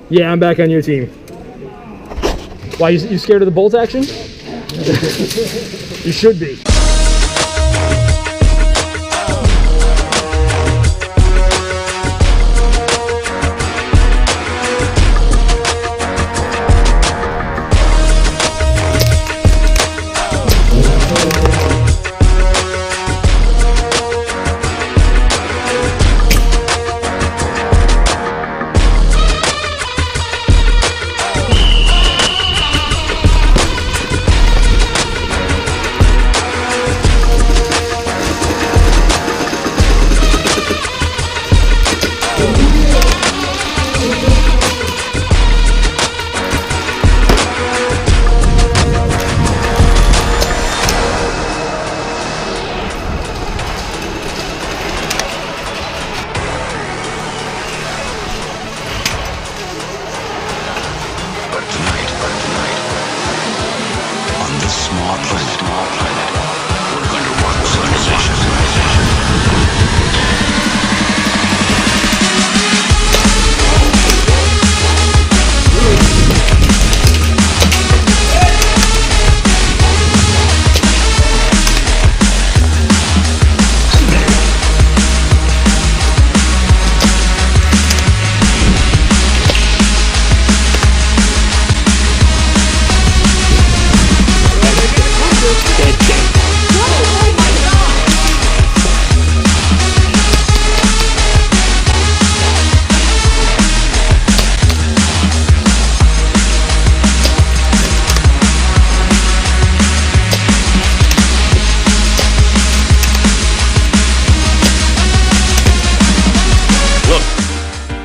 Yeah, I'm back on your team. Why, you scared of the bolt action? You should be.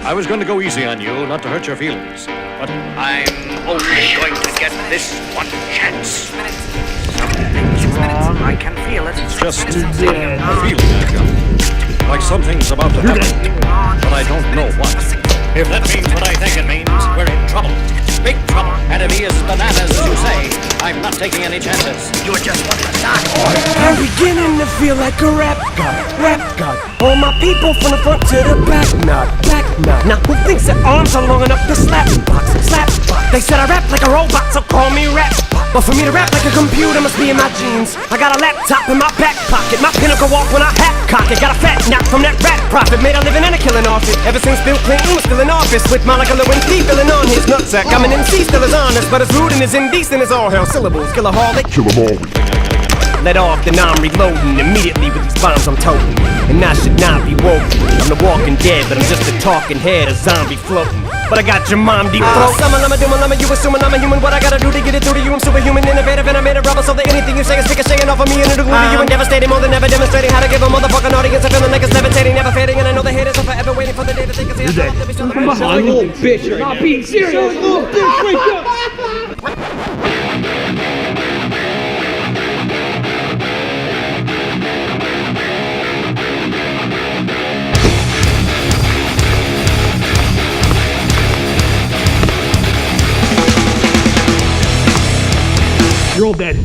I was going to go easy on you, not to hurt your feelings, but I'm only going to get this one chance. Something's wrong, I can feel it. It's just a feeling I've got. Like something's about to happen, but I don't know what. If that means what I think it means, we're in trouble. Big trouble. And if he is bananas, as you say, I'm not taking any chances. You were just one of the dark. I'm beginning to feel like a rap god. All my people from the front to the back, back nod. Now who thinks their arms are long enough to slap box? They said I rap like a robot, so call me rap. But for me to rap like a computer must be in my genes. I got a laptop in my back pocket, my pinnacle walk when I hat cock it. Got a fat knock from that rap profit, made a living and a killing off it. Ever since Bill Clinton was still in office, with Monica Lewinsky filling on his nutsack. I'm an MC, still as honest, but as rude and as indecent as all hell. Syllables, kill a harlot. Let off, then I'm reloading immediately with these bombs I'm toting. And I should not be woken. I'm the walking dead, but I'm just a talking head, a zombie floating. But I got your mom deep throat. You assuming I'm a human. What I gotta do to get it through to you? I'm superhuman, innovative, and I made a rubber so that anything you say is ricocheting off of me and it'll glue to you and devastating more than ever, demonstrating how to give a motherfucking audience a feeling like it's levitating, never fading. And I know the haters are forever waiting for the day that they can see us. Come on, you little bitch. You're not being serious. Little bitch, wake up. You're all dead.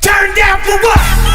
Turn down for what?